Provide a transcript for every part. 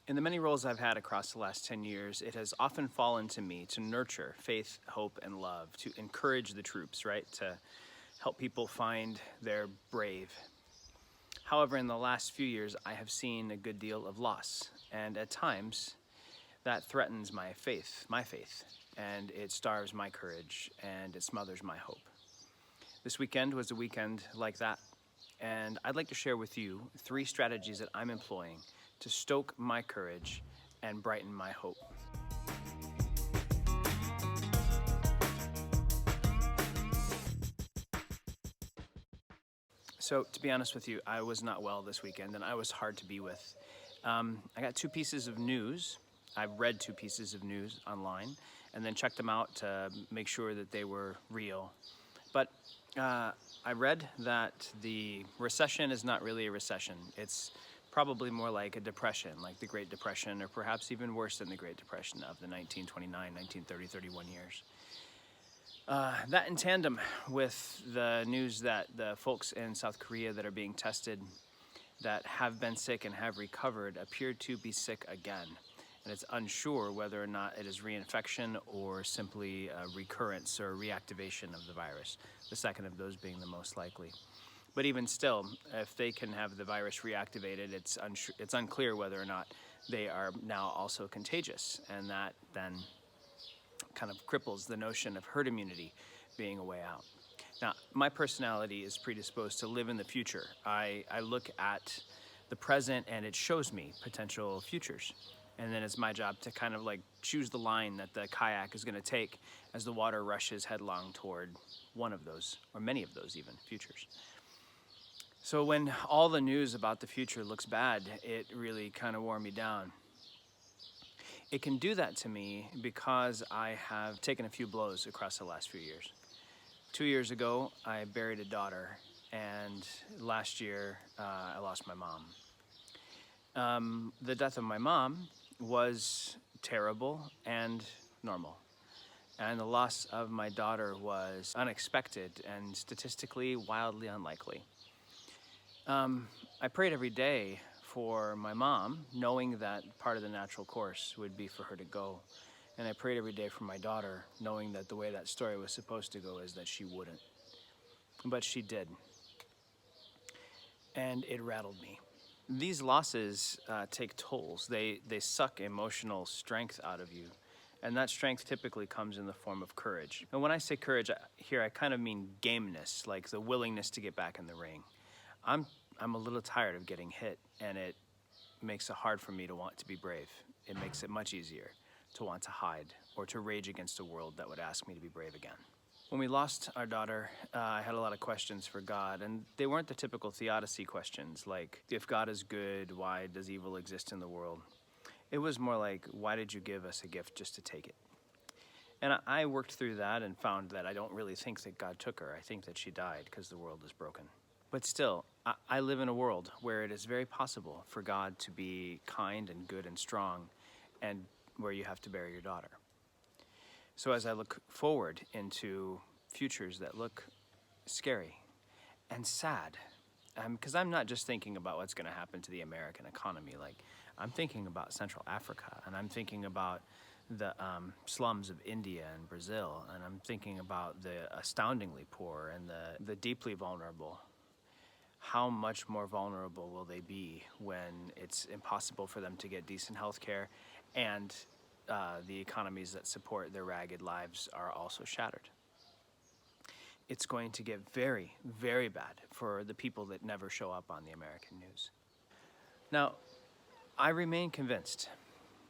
In the many roles I've had across the last 10 years, it has often fallen to me to nurture faith, hope, and love, to encourage the troops, right? To help people find their brave. However, in the last few years, I have seen a good deal of loss, and at times that threatens my faith, and it starves my courage, and it smothers my hope. This weekend was a weekend like that, and I'd like to share with you 3 strategies that I'm employing to stoke my courage and brighten my hope. So, to be honest with you, I was not well this weekend, and I was hard to be with. I got 2 pieces of news. I read 2 pieces of news online, and then checked them out to make sure that they were real. But I read that the recession is not really a recession. It's probably more like a depression, like the Great Depression, or perhaps even worse than the Great Depression of the 1929, 1930, 31 years. That in tandem with the news that the folks in South Korea that are being tested that have been sick and have recovered appear to be sick again. And it's unsure whether or not it is reinfection or simply a recurrence or reactivation of the virus, the second of those being the most likely. But even still, if they can have the virus reactivated, it's unclear whether or not they are now also contagious, and that then kind of cripples the notion of herd immunity being a way out. Now, my personality is predisposed to live in the future. I look at the present and it shows me potential futures. And then it's my job to kind of like choose the line that the kayak is going to take as the water rushes headlong toward one of those, or many of those even, futures. So when all the news about the future looks bad, it really kind of wore me down. It can do that to me because I have taken a few blows across the last few years. 2 years ago, I buried a daughter, and last year, I lost my mom. The death of my mom was terrible and normal. And the loss of my daughter was unexpected and statistically wildly unlikely. I prayed every day for my mom, knowing that part of the natural course would be for her to go. And I prayed every day for my daughter, knowing that the way that story was supposed to go is that she wouldn't. But she did. And it rattled me. These losses take tolls. They suck emotional strength out of you. And that strength typically comes in the form of courage. And when I say courage here, I kind of mean gameness, like the willingness to get back in the ring. I'm a little tired of getting hit, and it makes it hard for me to want to be brave. It makes it much easier to want to hide or to rage against a world that would ask me to be brave again. When we lost our daughter, I had a lot of questions for God, and they weren't the typical theodicy questions like, if God is good, why does evil exist in the world? It was more like, why did you give us a gift just to take it? And I worked through that and found that I don't really think that God took her. I think that she died because the world is broken. But still, I live in a world where it is very possible for God to be kind and good and strong, and where you have to bury your daughter. So as I look forward into futures that look scary and sad, because I'm not just thinking about what's going to happen to the American economy, like I'm thinking about Central Africa, and I'm thinking about the slums of India and Brazil, and I'm thinking about the astoundingly poor and the deeply vulnerable. How much more vulnerable will they be when it's impossible for them to get decent health care, and the economies that support their ragged lives are also shattered? It's going to get very, very bad for the people that never show up on the American news. Now, I remain convinced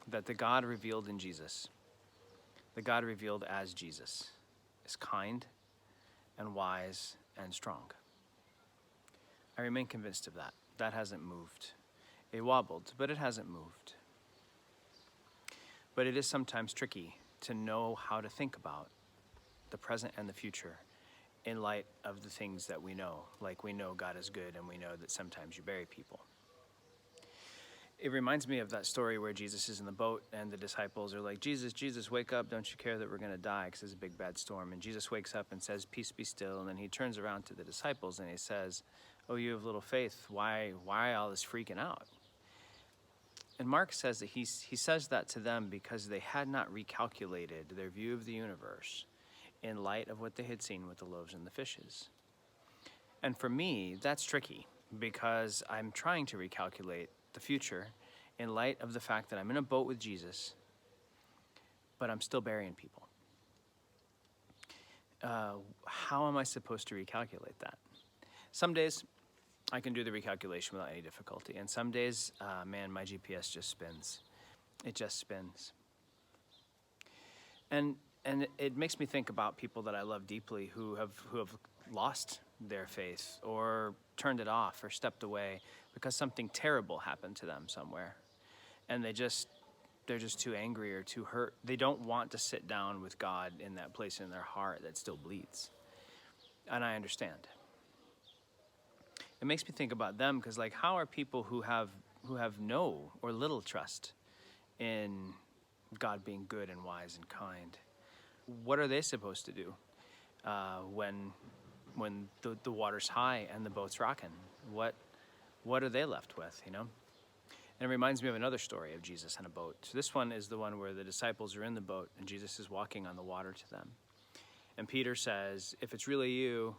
that the God revealed in Jesus, the God revealed as Jesus, is kind and wise and strong. I remain convinced of that. That hasn't moved. It wobbled, but it hasn't moved. But it is sometimes tricky to know how to think about the present and the future in light of the things that we know. Like we know God is good, and we know that sometimes you bury people. It reminds me of that story where Jesus is in the boat and the disciples are like, Jesus, wake up. Don't you care that we're going to die because there's a big bad storm? And Jesus wakes up and says, peace be still. And then he turns around to the disciples and he says, oh, you have little faith. Why all this freaking out? And Mark says that he says that to them because they had not recalculated their view of the universe in light of what they had seen with the loaves and the fishes. And for me, that's tricky because I'm trying to recalculate the future in light of the fact that I'm in a boat with Jesus, but I'm still burying people. How am I supposed to recalculate that? Some days I can do the recalculation without any difficulty. And some days, man, my GPS just spins. It just spins. And it makes me think about people that I love deeply who have lost their faith or turned it off or stepped away because something terrible happened to them somewhere. And they're just too angry or too hurt. They don't want to sit down with God in that place in their heart that still bleeds. And I understand. It makes me think about them because, like, how are people who have no or little trust in God being good and wise and kind, what are they supposed to do when the water's high and the boat's rocking? What are they left with, you know? And it reminds me of another story of Jesus on a boat. So this one is the one where the disciples are in the boat and Jesus is walking on the water to them. And Peter says, "If it's really you,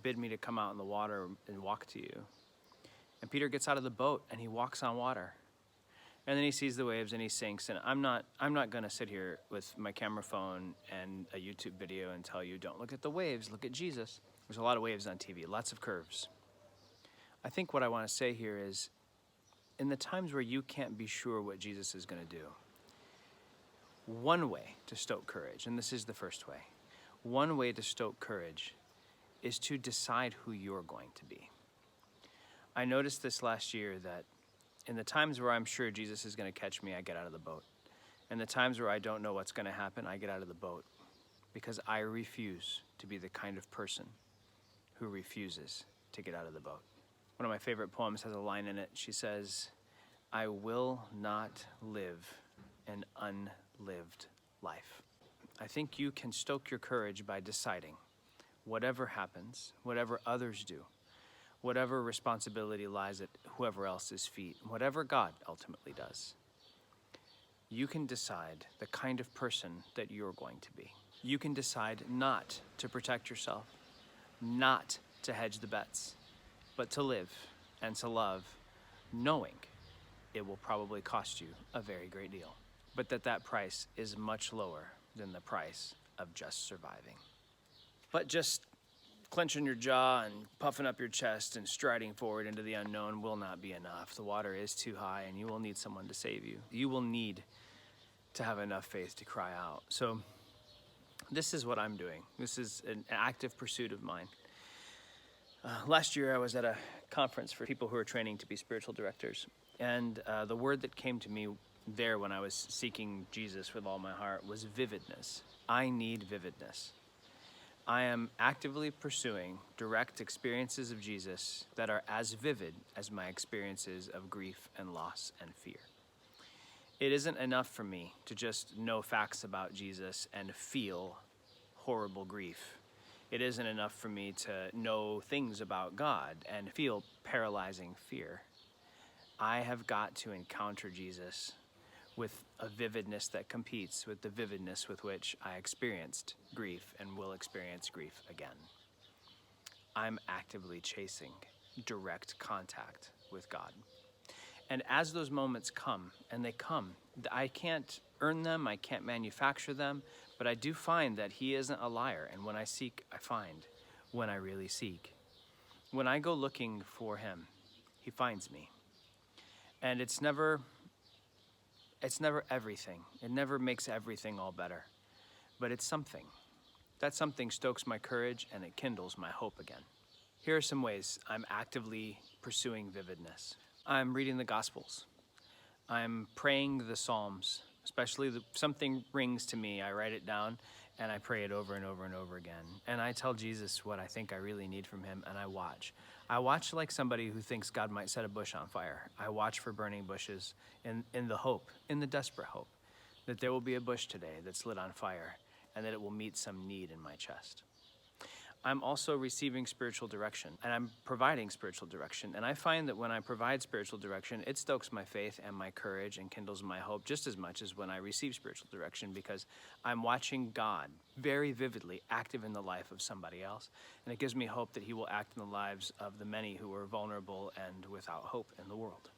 bid me to come out in the water and walk to you." And Peter gets out of the boat and he walks on water. And then he sees the waves and he sinks. And I'm not going to sit here with my camera phone and a YouTube video and tell you, don't look at the waves, look at Jesus. There's a lot of waves on TV, lots of curves. I think what I want to say here is, in the times where you can't be sure what Jesus is going to do, one way to stoke courage, and this is the first way, one way to stoke courage is to decide who you're going to be. I noticed this last year that in the times where I'm sure Jesus is going to catch me, I get out of the boat. In the times where I don't know what's going to happen, I get out of the boat because I refuse to be the kind of person who refuses to get out of the boat. One of my favorite poems has a line in it. She says, "I will not live an unlived life." I think you can stoke your courage by deciding whatever happens, whatever others do, whatever responsibility lies at whoever else's feet, whatever God ultimately does, you can decide the kind of person that you're going to be. You can decide not to protect yourself, not to hedge the bets, but to live and to love, knowing it will probably cost you a very great deal, but that price is much lower than the price of just surviving. But just clenching your jaw and puffing up your chest and striding forward into the unknown will not be enough. The water is too high and you will need someone to save you. You will need to have enough faith to cry out. So this is what I'm doing. This is an active pursuit of mine. Last year I was at a conference for people who are training to be spiritual directors. And the word that came to me there when I was seeking Jesus with all my heart was vividness. I need vividness. I am actively pursuing direct experiences of Jesus that are as vivid as my experiences of grief and loss and fear. It isn't enough for me to just know facts about Jesus and feel horrible grief. It isn't enough for me to know things about God and feel paralyzing fear. I have got to encounter Jesus with a vividness that competes with the vividness with which I experienced grief and will experience grief again. I'm actively chasing direct contact with God. And as those moments come, and they come, I can't earn them, I can't manufacture them, but I do find that He isn't a liar. And when I seek, I find when I really seek. When I go looking for Him, He finds me. And it's never everything. It never makes everything all better, but it's something. That something stokes my courage and it kindles my hope again. Here are some ways I'm actively pursuing vividness. I'm reading the Gospels. I'm praying the Psalms, especially something rings to me. I write it down and I pray it over and over and over again. And I tell Jesus what I think I really need from Him, and I watch. I watch like somebody who thinks God might set a bush on fire. I watch for burning bushes in the hope, in the desperate hope, that there will be a bush today that's lit on fire and that it will meet some need in my chest. I'm also receiving spiritual direction, and I'm providing spiritual direction. And I find that when I provide spiritual direction, it stokes my faith and my courage and kindles my hope just as much as when I receive spiritual direction, because I'm watching God very vividly active in the life of somebody else. And it gives me hope that he will act in the lives of the many who are vulnerable and without hope in the world.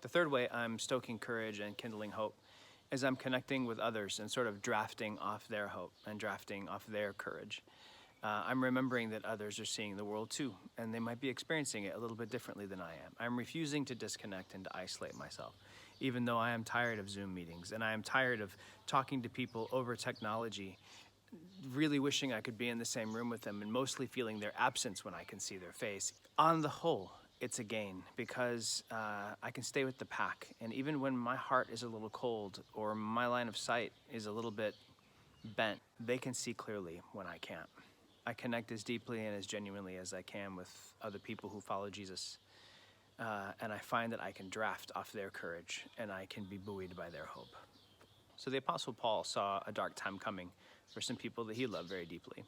The third way I'm stoking courage and kindling hope is I'm connecting with others and sort of drafting off their hope and drafting off their courage. I'm remembering that others are seeing the world too, and they might be experiencing it a little bit differently than I am. I'm refusing to disconnect and to isolate myself, even though I am tired of Zoom meetings and I am tired of talking to people over technology, really wishing I could be in the same room with them and mostly feeling their absence when I can see their face. On the whole, it's a gain because I can stay with the pack, and even when my heart is a little cold or my line of sight is a little bit bent, they can see clearly when I can't. I connect as deeply and as genuinely as I can with other people who follow Jesus. And I find that I can draft off their courage and I can be buoyed by their hope. So the Apostle Paul saw a dark time coming for some people that he loved very deeply.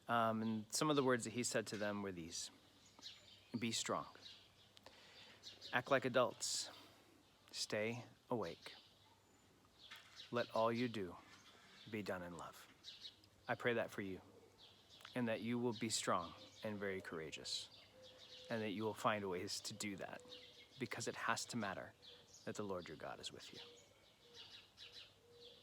And some of the words that he said to them were these: be strong, act like adults, stay awake, let all you do be done in love. I pray that for you, and that you will be strong and very courageous, and that you will find ways to do that, because it has to matter that the Lord your God is with you.